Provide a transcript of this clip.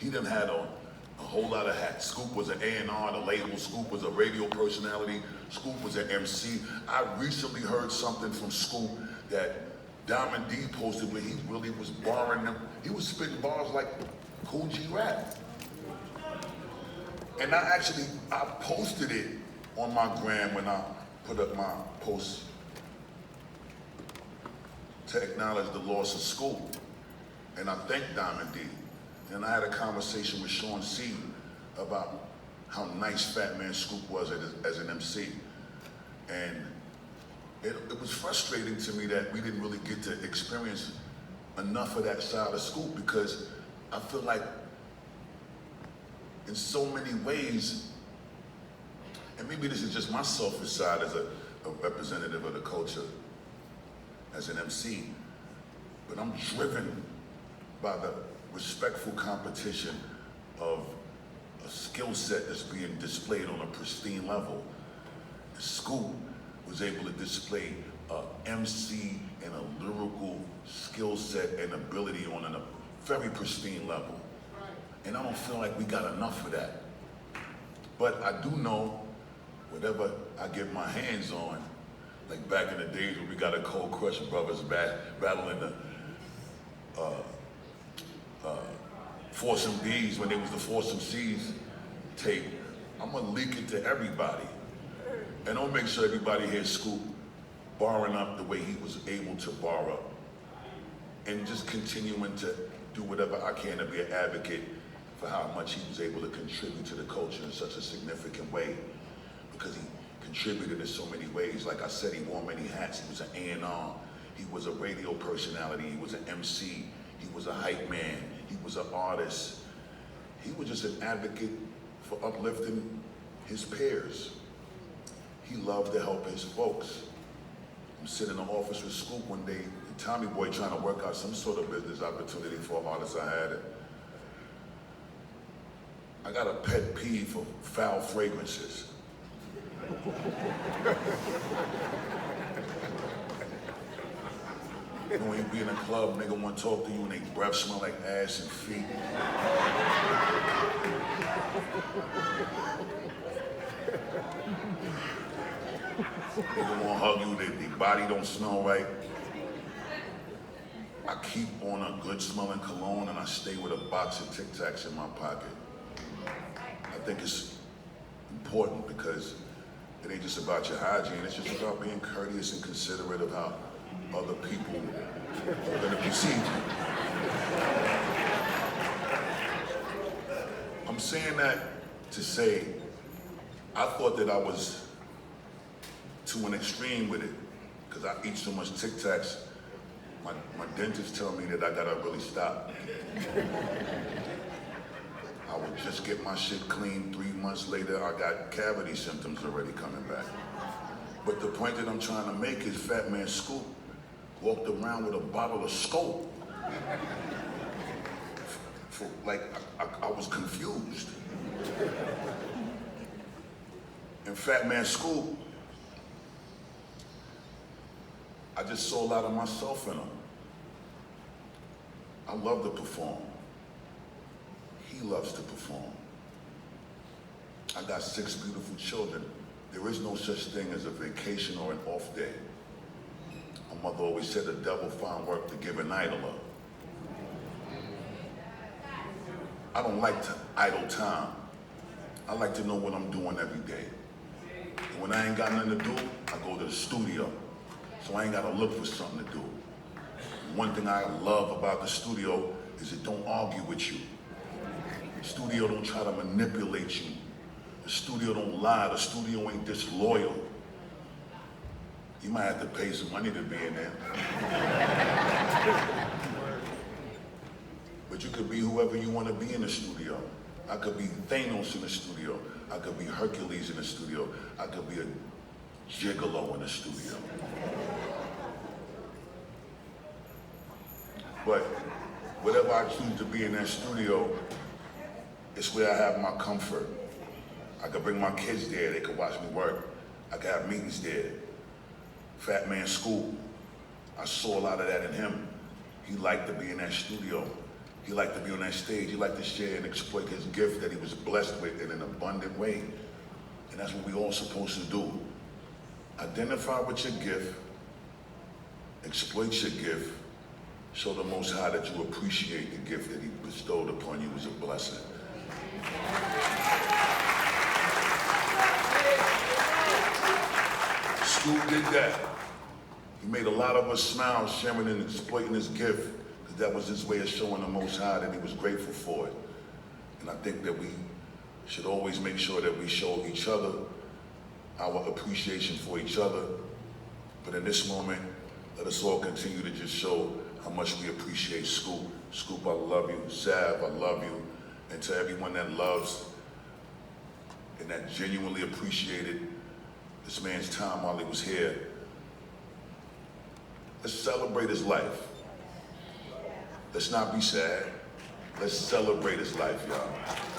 He done had a whole lot of hats. Scoop was an A&R, the label. Scoop was a radio personality. Scoop was an MC. I recently heard something from Scoop that Diamond D posted where he really was barring them. He was spitting bars like Cool G Rap. And I posted it on my gram when I put up my post to acknowledge the loss of Scoop. And I thanked Diamond D. And I had a conversation with Sean C about how nice Fat Man Scoop was as an MC. And it was frustrating to me that we didn't really get to experience enough of that side of Scoop, because I feel like in so many ways, and maybe this is just my selfish side as a representative of the culture, as an MC, but I'm driven by the respectful competition of a skill set that's being displayed on a pristine level. Scoop was able to display a MC and a lyrical skill set and ability on a very pristine level. And I don't feel like we got enough of that. But I do know whatever I get my hands on, like back in the days when we got a Cold Crush Brothers battling the Foursome D's when there was the Foursome C's tape, I'm gonna leak it to everybody. And I'll make sure everybody hears Scoop barring up the way he was able to bar up. And just continuing to do whatever I can to be an advocate for how much he was able to contribute to the culture in such a significant way. Because he contributed in so many ways. Like I said, he wore many hats. He was an A&R. He was a radio personality. He was an MC. He was a hype man. He was an artist. He was just an advocate for uplifting his peers. He loved to help his folks. I'm sitting in the office with Scoop one day, and Tommy Boy trying to work out some sort of business opportunity for an artist I had. I got a pet peeve for foul fragrances. You know, when you be in a club, nigga want to talk to you and they breath smell like ass and feet. Nigga want to hug you, their body don't smell right. I keep on a good smelling cologne and I stay with a box of Tic Tacs in my pocket. I think it's important because it ain't just about your hygiene, it's just about being courteous and considerate of how other people are gonna perceive you. I'm saying that to say, I thought that I was to an extreme with it, because I eat so much Tic Tacs, my dentist tell me that I gotta really stop. I would just get my shit clean. 3 months later, I got cavity symptoms already coming back. But the point that I'm trying to make is Fat Man Scoop walked around with a bottle of Scope. I was confused. And Fat Man Scoop, I just saw a lot of myself in him. I love to perform. He loves to perform. I got 6 beautiful children. There is no such thing as a vacation or an off day. My mother always said the devil found work to give an idler. I don't like to idle time. I like to know what I'm doing every day. And when I ain't got nothing to do, I go to the studio. So I ain't gotta look for something to do. One thing I love about the studio is it don't argue with you. The studio don't try to manipulate you. The studio don't lie. The studio ain't disloyal. You might have to pay some money to be in there. But you could be whoever you want to be in the studio. I could be Thanos in the studio. I could be Hercules in the studio. I could be a gigolo in the studio. But whatever I choose to be in that studio, it's where I have my comfort. I could bring my kids there, they could watch me work. I could have meetings there. Fat Man Scoop, I saw a lot of that in him. He liked to be in that studio. He liked to be on that stage. He liked to share and exploit his gift that he was blessed with in an abundant way. And that's what we all supposed to do. Identify with your gift, exploit your gift, show the Most High that you appreciate the gift that he bestowed upon you as a blessing. Scoop did that. He made a lot of us smile, sharing and exploiting his gift, because that was his way of showing the Most High that he was grateful for it. And I think that we should always make sure that we show each other our appreciation for each other. But in this moment, let us all continue to just show how much we appreciate Scoop. Scoop, I love you. Sav, I love you. And to everyone that loves and that genuinely appreciated this man's time while he was here, let's celebrate his life. Let's not be sad. Let's celebrate his life, y'all.